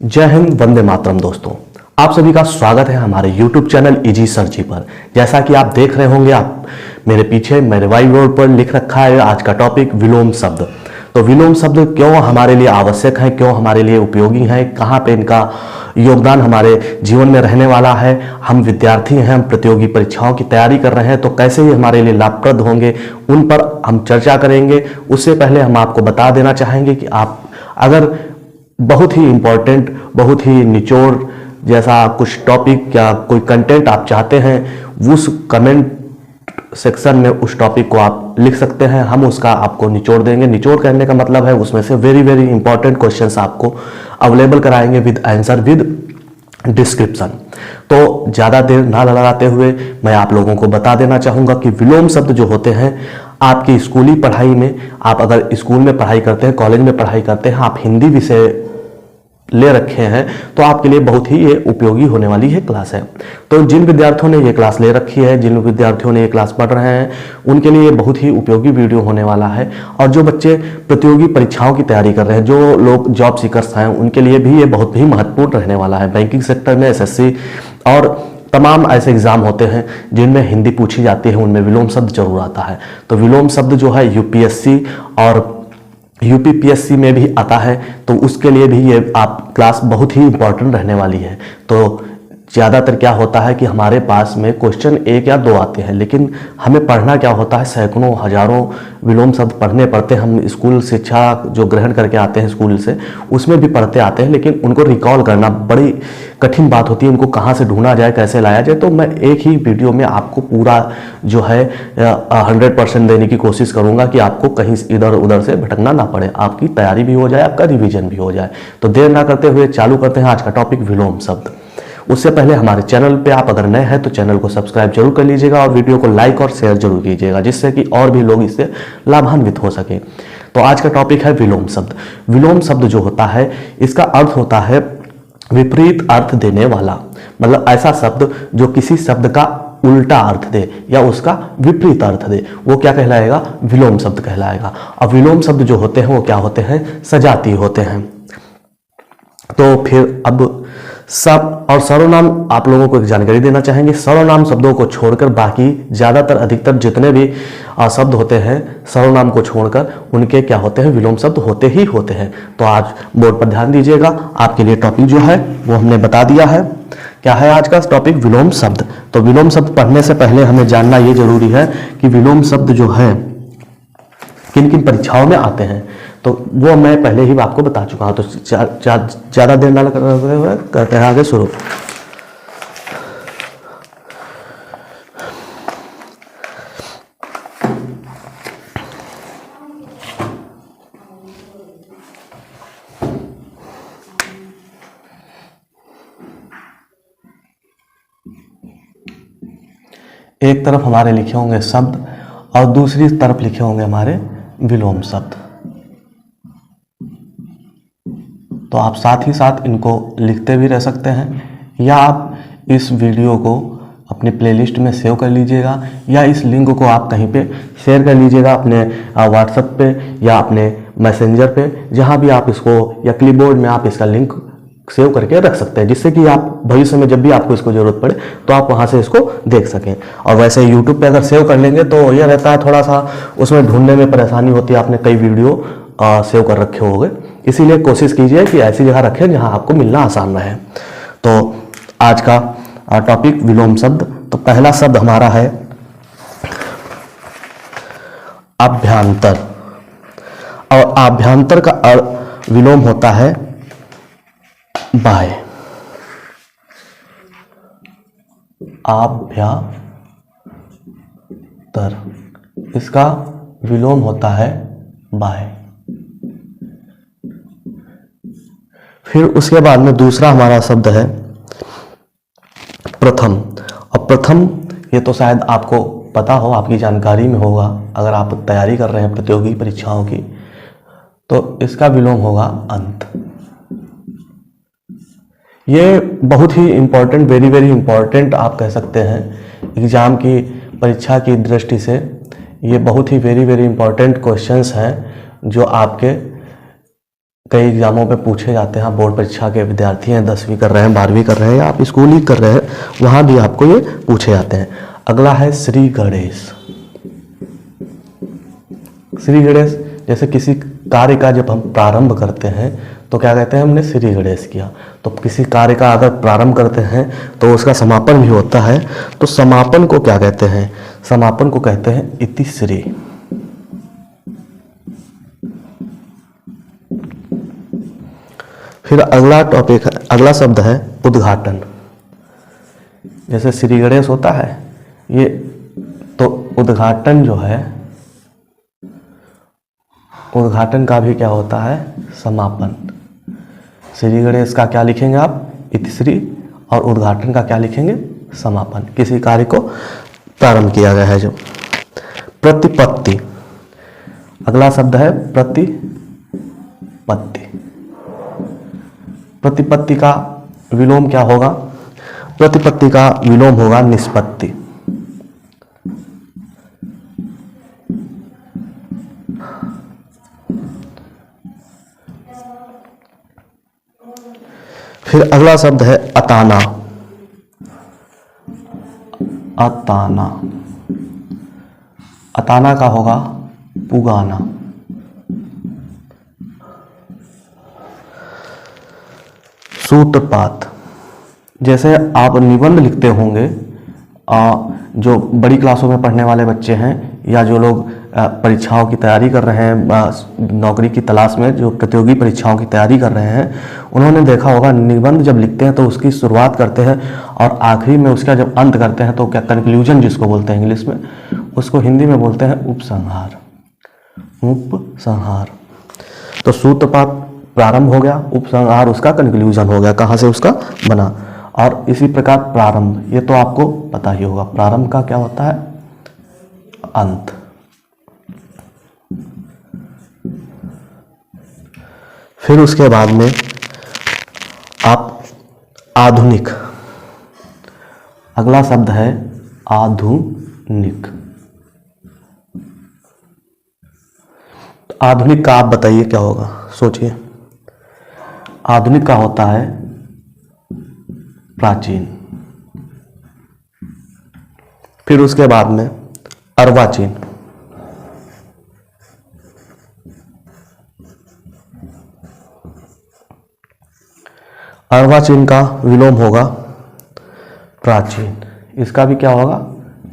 जय हिंद, वंदे मातरम। दोस्तों, आप सभी का स्वागत है हमारे YouTube चैनल इजी सर्च पर। जैसा कि आप देख रहे होंगे, आप मेरे पीछे मेरे व्हाइट बोर्ड पर लिख रखा है आज का टॉपिक विलोम शब्द। तो विलोम शब्द क्यों हमारे लिए आवश्यक है, क्यों हमारे लिए उपयोगी है, कहाँ पे इनका योगदान हमारे जीवन में रहने वाला है। हम विद्यार्थी हैं, हम प्रतियोगी परीक्षाओं की तैयारी कर रहे हैं, तो कैसे ये हमारे लिए लाभप्रद होंगे, उन पर हम चर्चा करेंगे। उससे पहले हम आपको बता देना चाहेंगे कि आप अगर बहुत ही इम्पोर्टेंट, बहुत ही निचोड़ जैसा कुछ टॉपिक या कोई कंटेंट आप चाहते हैं, उस कमेंट सेक्शन में उस टॉपिक को आप लिख सकते हैं। हम उसका आपको निचोड़ देंगे। निचोड़ करने का मतलब है उसमें से वेरी वेरी इंपॉर्टेंट क्वेश्चंस आपको अवेलेबल कराएंगे विद आंसर, विद डिस्क्रिप्शन। तो ज़्यादा देर ना लगाते हुए मैं आप लोगों को बता देना चाहूँगा कि विलोम शब्द जो होते हैं, आपकी स्कूली पढ़ाई में, आप अगर स्कूल में पढ़ाई करते हैं, कॉलेज में पढ़ाई करते हैं, आप हिंदी विषय ले रखे हैं, तो आपके लिए बहुत ही ये उपयोगी होने वाली है क्लास है। तो जिन विद्यार्थियों ने ये क्लास ले रखी है, जिन विद्यार्थियों ने ये क्लास पढ़ रहे हैं, उनके लिए बहुत ही उपयोगी वीडियो होने वाला है। और जो बच्चे प्रतियोगी परीक्षाओं की तैयारी कर रहे हैं, जो लोग जॉब सीकर्स हैं, उनके लिए भी ये बहुत ही महत्वपूर्ण रहने वाला है। बैंकिंग सेक्टर में एसएससी और तमाम ऐसे एग्जाम होते हैं जिनमें हिंदी पूछी जाती है, उनमें विलोम शब्द जरूर आता है। तो विलोम शब्द जो है यूपीएससी और यूपीपीएससी में भी आता है, तो उसके लिए भी ये आप क्लास बहुत ही इंपॉर्टेंट रहने वाली है। तो ज़्यादातर क्या होता है कि हमारे पास में क्वेश्चन 1 या 2 आते हैं, लेकिन हमें पढ़ना क्या होता है, सैकड़ों हजारों विलोम शब्द पढ़ने पड़ते हैं। हम स्कूल शिक्षा जो ग्रहण करके आते हैं स्कूल से, उसमें भी पढ़ते आते हैं, लेकिन उनको रिकॉल करना बड़ी कठिन बात होती है। उनको कहाँ से ढूंढा जाए, कैसे लाया जाए। तो मैं एक ही वीडियो में आपको पूरा जो है 100% देने की कोशिश करूँगा कि आपको कहीं इधर उधर से भटकना ना पड़े, आपकी तैयारी भी हो जाए, आपका रिविजन भी हो जाए। तो देर ना करते हुए चालू करते हैं आज का टॉपिक विलोम शब्द। उससे पहले हमारे चैनल पे आप अगर नए हैं तो चैनल को सब्सक्राइब जरूर कर लीजिएगा और वीडियो को लाइक और शेयर जरूर कीजिएगा, जिससे कि और भी लोग इससे लाभान्वित हो सके। तो आज का टॉपिक है विलोम शब्द। विलोम शब्द जो होता है, इसका अर्थ होता है विपरीत अर्थ देने वाला। मतलब ऐसा शब्द जो किसी शब्द का उल्टा अर्थ दे या उसका विपरीत अर्थ दे, वो क्या कहलाएगा, विलोम शब्द कहलाएगा। और विलोम शब्द जो होते हैं वो क्या होते हैं, सजातीय होते हैं। तो फिर अब सब और सर्वनाम आप लोगों को एक जानकारी देना चाहेंगे। सर्वनाम शब्दों को छोड़कर बाकी ज्यादातर अधिकतर जितने भी शब्द होते हैं, सर्वनाम को छोड़कर उनके क्या होते हैं, विलोम शब्द होते ही होते हैं। तो आज बोर्ड पर ध्यान दीजिएगा, आपके लिए टॉपिक जो है वो हमने बता दिया है। क्या है आज का टॉपिक, विलोम शब्द। तो विलोम शब्द पढ़ने से पहले हमें जानना ये जरूरी है कि विलोम शब्द जो है किन किन परीक्षाओं में आते हैं, तो वो मैं पहले ही आपको बता चुका हूं। तो ज़्यादा देर ना करते हैं आगे शुरू। एक तरफ हमारे लिखे होंगे शब्द और दूसरी तरफ लिखे होंगे हमारे विलोम शब्द। तो आप साथ ही साथ इनको लिखते भी रह सकते हैं, या आप इस वीडियो को अपनी प्लेलिस्ट में सेव कर लीजिएगा, या इस लिंक को आप कहीं पे शेयर कर लीजिएगा अपने व्हाट्सएप पे या अपने मैसेंजर पे, जहां भी आप इसको, या क्लिपबोर्ड में आप इसका लिंक सेव करके रख सकते हैं, जिससे कि आप भविष्य में जब भी आपको इसको जरूरत पड़े तो आप वहां से इसको देख सकें। और वैसे यूट्यूब पे अगर सेव कर लेंगे तो यह रहता है थोड़ा सा उसमें ढूंढने में परेशानी होती है, आपने कई वीडियो सेव कर रखे होंगे, इसीलिए कोशिश कीजिए कि ऐसी जगह रखें जहां आपको मिलना आसान रहे। तो आज का टॉपिक विलोम शब्द। तो पहला शब्द हमारा है अभ्यांतर। और अभ्यांतर का विलोम होता है बाह्य। अभ्यांतर, इसका विलोम होता है बाह्य। फिर उसके बाद में दूसरा हमारा शब्द है प्रथम। और प्रथम ये तो शायद आपको पता हो, आपकी जानकारी में होगा, अगर आप तैयारी कर रहे हैं प्रतियोगी परीक्षाओं की, तो इसका विलोम होगा अंत। ये बहुत ही इंपॉर्टेंट, वेरी वेरी इंपॉर्टेंट आप कह सकते हैं एग्जाम की परीक्षा की दृष्टि से। ये बहुत ही वेरी वेरी इंपॉर्टेंट क्वेश्चंस हैं जो आपके कई एग्जामों पे पूछे जाते हैं। बोर्ड परीक्षा के विद्यार्थी हैं, 10वीं कर रहे हैं, 12वीं कर रहे हैं, या आप स्कूल ही कर रहे हैं, वहाँ भी आपको ये पूछे जाते हैं। अगला है श्री गणेश। श्री गणेश, जैसे किसी कार्य का जब हम प्रारंभ करते हैं तो क्या कहते हैं, हमने श्री गणेश किया। तो किसी कार्य का अगर प्रारंभ करते हैं तो उसका समापन भी होता है। तो समापन को क्या कहते हैं, समापन को कहते हैं इतिश्री। फिर अगला टॉपिक है, अगला शब्द है उद्घाटन। जैसे श्री गणेश होता है ये, तो उद्घाटन जो है, उद्घाटन का भी क्या होता है, समापन। श्री गणेश का क्या लिखेंगे आप, इतिश्री, और उद्घाटन का क्या लिखेंगे, समापन। किसी कार्य को प्रारंभ किया गया है जो। प्रतिपत्ति, अगला शब्द है प्रतिपत्ति। प्रतिपत्ति का विलोम क्या होगा, प्रतिपत्ति का विलोम होगा निष्पत्ति। फिर अगला शब्द है अताना। अताना, अताना का होगा पुगाना। सूत्रपात, जैसे आप निबंध लिखते होंगे, जो बड़ी क्लासों में पढ़ने वाले बच्चे हैं या जो लोग परीक्षाओं की तैयारी कर रहे हैं, नौकरी की तलाश में जो प्रतियोगी परीक्षाओं की तैयारी कर रहे हैं, उन्होंने देखा होगा निबंध जब लिखते हैं तो उसकी शुरुआत करते हैं और आखिरी में उसका जब अंत करते हैं तो क्या, कंक्लूजन जिसको बोलते हैं इंग्लिश में, उसको हिंदी में बोलते हैं उपसंहार। उपसंहार। तो सूत्रपात प्रारंभ हो गया, उपसंहार उसका कंक्लूजन हो गया, कहाँ से उसका बना। और इसी प्रकार प्रारंभ, ये तो आपको पता ही होगा, प्रारंभ का क्या होता है, अंत। फिर उसके बाद में आप आधुनिक, अगला शब्द है आधुनिक। आधुनिक का आप बताइए क्या होगा, सोचिए। आधुनिक का होता है प्राचीन। फिर उसके बाद में अर्वाचीन। अर्वाचीन का विलोम होगा प्राचीन। इसका भी क्या होगा,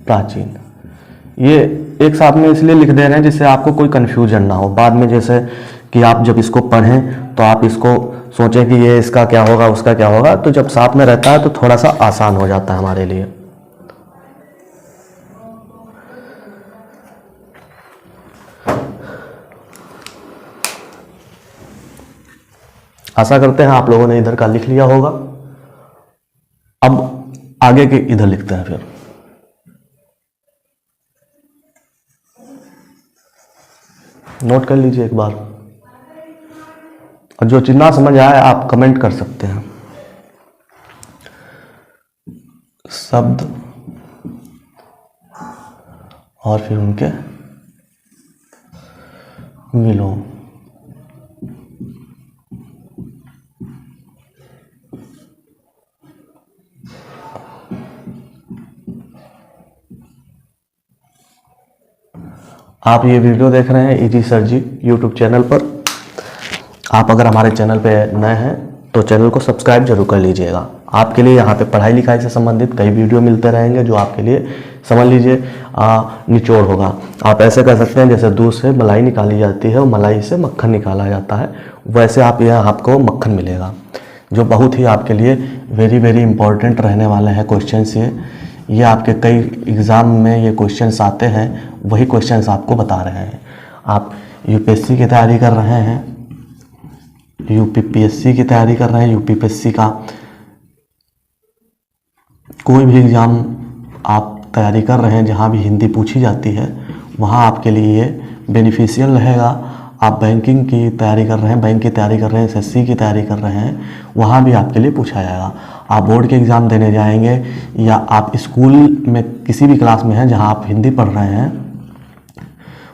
प्राचीन। ये एक साथ में इसलिए लिख दे रहे हैं जिससे आपको कोई कंफ्यूजन ना हो बाद में, जैसे कि आप जब इसको पढ़ें तो आप इसको सोचें कि ये इसका क्या होगा, उसका क्या होगा। तो जब साथ में रहता है तो थोड़ा सा आसान हो जाता है हमारे लिए। आशा करते हैं आप लोगों ने इधर का लिख लिया होगा। अब आगे के इधर लिखते हैं। फिर नोट कर लीजिए एक बार, और जो चीज ना समझ आए आप कमेंट कर सकते हैं। शब्द और फिर उनके विलोम। आप ये वीडियो देख रहे हैं इजी सर जी यूट्यूब चैनल पर। आप अगर हमारे चैनल पे नए हैं तो चैनल को सब्सक्राइब जरूर कर लीजिएगा। आपके लिए यहाँ पे पढ़ाई लिखाई से संबंधित कई वीडियो मिलते रहेंगे जो आपके लिए समझ लीजिए निचोड़ होगा। आप ऐसे कर सकते हैं जैसे दूध से मलाई निकाली जाती है और मलाई से मक्खन निकाला जाता है, वैसे आप यहाँ आपको मक्खन मिलेगा, जो बहुत ही आपके लिए वेरी वेरी इंपॉर्टेंट रहने वाले हैं क्वेश्चंस। ये आपके कई एग्ज़ाम में ये क्वेश्चंस आते हैं, वही क्वेश्चंस आपको बता रहे हैं। आप यूपीएससी की तैयारी कर रहे हैं, यूपीपीएससी की तैयारी कर रहे हैं, यूपीपीएससी का कोई भी एग्ज़ाम आप तैयारी कर रहे हैं जहाँ भी हिंदी पूछी जाती है, वहाँ आपके लिए ये बेनिफिशियल रहेगा। आप बैंकिंग की तैयारी कर रहे हैं, बैंक की तैयारी कर रहे हैं, एसएससी की तैयारी कर रहे हैं, वहाँ भी आपके लिए पूछा जाएगा। आप बोर्ड के एग्ज़ाम देने जाएंगे या आप स्कूल में किसी भी क्लास में हैं जहाँ आप हिंदी पढ़ रहे हैं,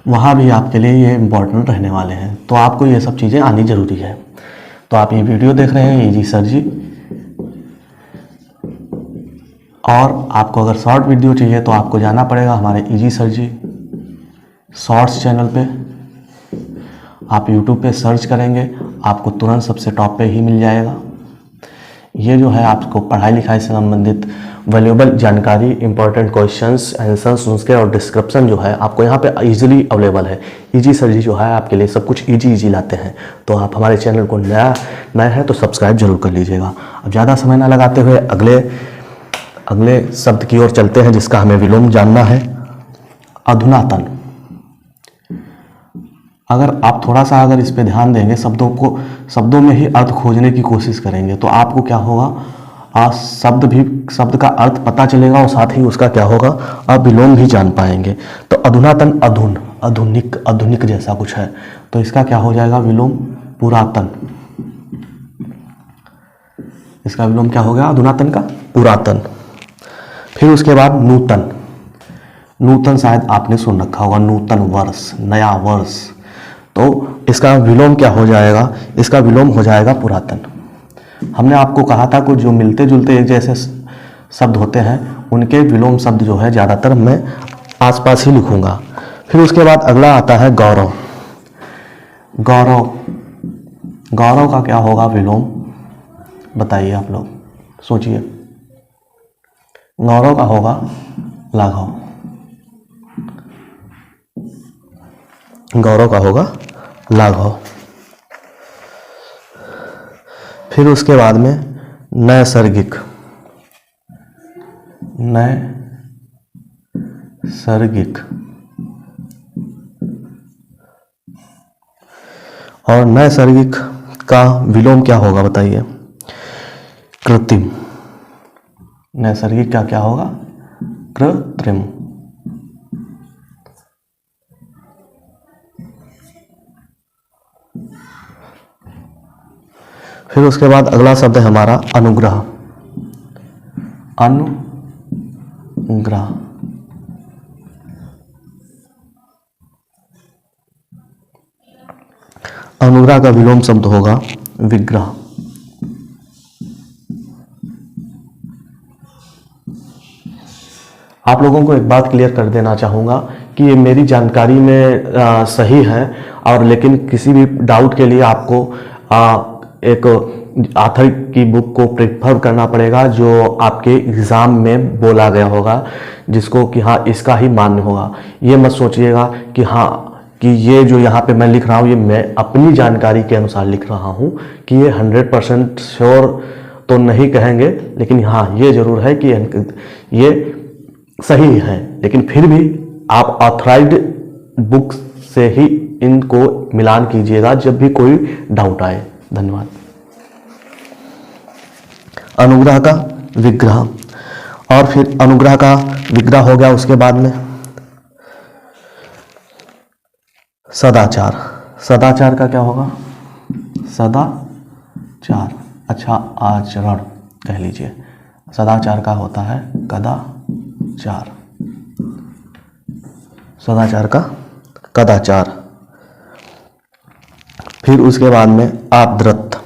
वहाँ भी आपके लिए ये इम्पोर्टेंट रहने वाले हैं। तो आपको ये सब चीज़ें आनी ज़रूरी है। तो आप ये वीडियो देख रहे हैं इजी सर जी, और आपको अगर शॉर्ट वीडियो चाहिए तो आपको जाना पड़ेगा हमारे इजी सर जी शॉर्ट्स चैनल पे। आप यूट्यूब पे सर्च करेंगे, आपको तुरंत सबसे टॉप पे ही मिल जाएगा। ये जो है आपको पढ़ाई लिखाई से संबंधित वैल्यूएबल जानकारी, इंपॉर्टेंट क्वेश्चंस, आंसर्स उसके और डिस्क्रिप्शन जो है आपको यहाँ पे इजीली अवेलेबल है। इजी सर जी जो है आपके लिए सब कुछ इजी लाते हैं। तो आप हमारे चैनल को नया है तो सब्सक्राइब जरूर कर लीजिएगा। अब ज़्यादा समय ना लगाते हुए अगले शब्द की ओर चलते हैं, जिसका हमें विलोम जानना है। अधुनातन। अगर आप थोड़ा सा अगर इस पे ध्यान देंगे, शब्दों में ही अर्थ खोजने की कोशिश करेंगे, तो आपको क्या होगा, शब्द का अर्थ पता चलेगा और साथ ही उसका क्या होगा, आप विलोम भी जान पाएंगे। तो अधुनातन, आधुनिक जैसा कुछ है, तो इसका क्या हो जाएगा विलोम, पुरातन। इसका विलोम क्या हो गया, अधुनातन का पुरातन। फिर उसके बाद नूतन शायद आपने सुन रखा होगा, नूतन वर्ष, नया वर्ष। तो इसका विलोम क्या हो जाएगा, इसका विलोम हो जाएगा पुरातन। हमने आपको कहा था कुछ जो मिलते जुलते एक जैसे शब्द होते हैं, उनके विलोम शब्द जो है ज़्यादातर मैं आसपास ही लिखूंगा। फिर उसके बाद अगला आता है गौरव। गौरव का क्या होगा विलोम, बताइए आप लोग, सोचिए। गौरव का होगा लाघव। गौरव का होगा लाघव। फिर उसके बाद में नैसर्गिक। और नैसर्गिक का विलोम क्या होगा बताइए, कृत्रिम। नैसर्गिक का क्या होगा, कृत्रिम। फिर उसके बाद अगला शब्द है हमारा अनुग्रह। अनुग्रह का विलोम शब्द होगा विग्रह। आप लोगों को एक बात क्लियर कर देना चाहूँगा कि ये मेरी जानकारी में सही है, और लेकिन किसी भी डाउट के लिए आपको एक ऑथर की बुक को प्रेफर करना पड़ेगा, जो आपके एग्ज़ाम में बोला गया होगा, जिसको कि हाँ इसका ही मान्य होगा। ये मत सोचिएगा कि हाँ कि ये जो यहाँ पे मैं लिख रहा हूँ ये मैं अपनी जानकारी के अनुसार लिख रहा हूँ, कि ये 100% श्योर तो नहीं कहेंगे, लेकिन हाँ ये ज़रूर है कि ये सही है। लेकिन फिर भी आप ऑथराइज्ड बुक से ही इनको मिलान कीजिएगा जब भी कोई डाउट आए। धन्यवाद। अनुग्रह का विग्रह, और फिर अनुग्रह का विग्रह हो गया, उसके बाद में सदाचार। सदाचार का क्या होगा, सदाचार, अच्छा आचरण कह लीजिए। सदाचार का होता है कदाचार। सदाचार का कदाचार। फिर उसके बाद में आर्द्रत।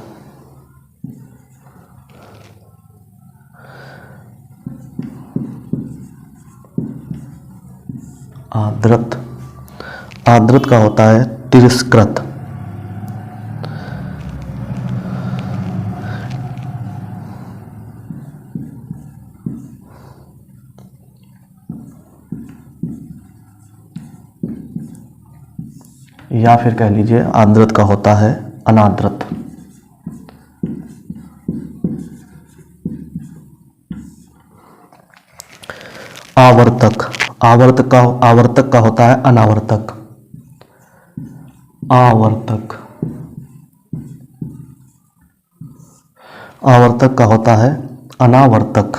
आर्द्रत का होता है तिरस्कृत। या फिर कह लीजिए आर्द्रत का होता है अनाद्रत। आवर्तक। आवर्तक का होता है अनावर्तक। आवर्तक का होता है अनावर्तक।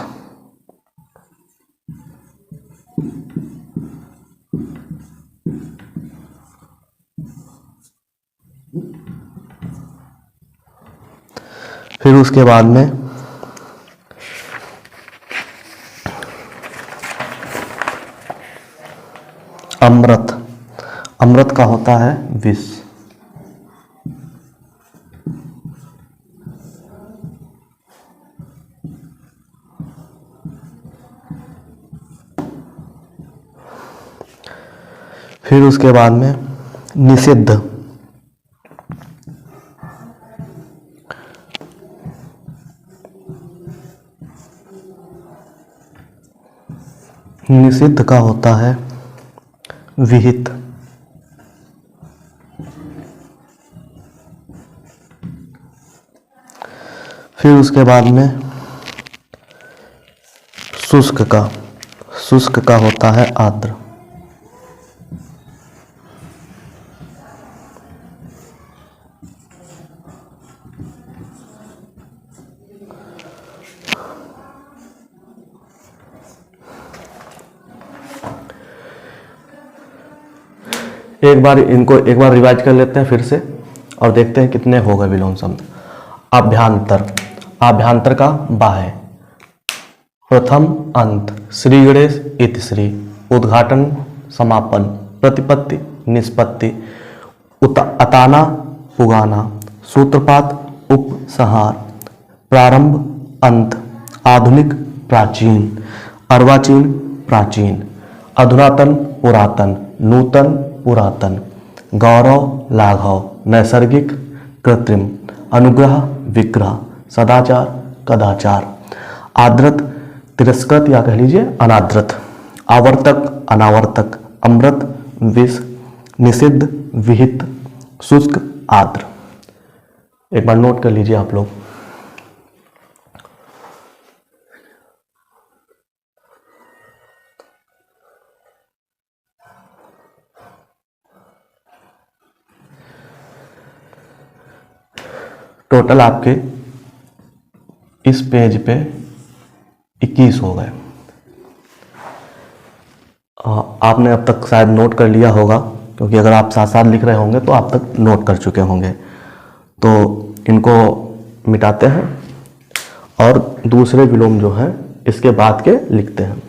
फिर उसके बाद में अमृत। अमृत का होता है विष। फिर उसके बाद में निषिद्ध, निषिद्ध का होता है विहित। फिर उसके बाद में शुष्क का, शुष्क का होता है आर्द्र। एक बार रिवाइज कर लेते हैं फिर से और देखते हैं कितने हो गए विलोम शब्द। अभ्यांतर, आभ्यांतर का बाह्य। प्रथम अंत, श्री गणेश इति श्री। उद्घाटन समापन, प्रतिपत्ति निष्पत्ति, अताना पुगाना, सूत्रपात उपसंहार, प्रारंभ अंत, आधुनिक प्राचीन, अर्वाचीन प्राचीन, अधुनातन पुरातन, नूतन पुरातन, गौरव लाघव, नैसर्गिक कृत्रिम, अनुग्रह विग्रह, सदाचार कदाचार, आदृत तिरस्कृत या कह लीजिए अनादृत, आवर्तक अनावर्तक, अमृत विष, निषिद्ध विहित, शुष्क आर्द्र। एक बार नोट कर लीजिए आप लोग। टोटल आपके इस पेज पे 21 हो गए। आपने अब तक शायद नोट कर लिया होगा, क्योंकि अगर आप साथ साथ लिख रहे होंगे तो आप तक नोट कर चुके होंगे। तो इनको मिटाते हैं और दूसरे विलोम जो हैं इसके बाद के लिखते हैं।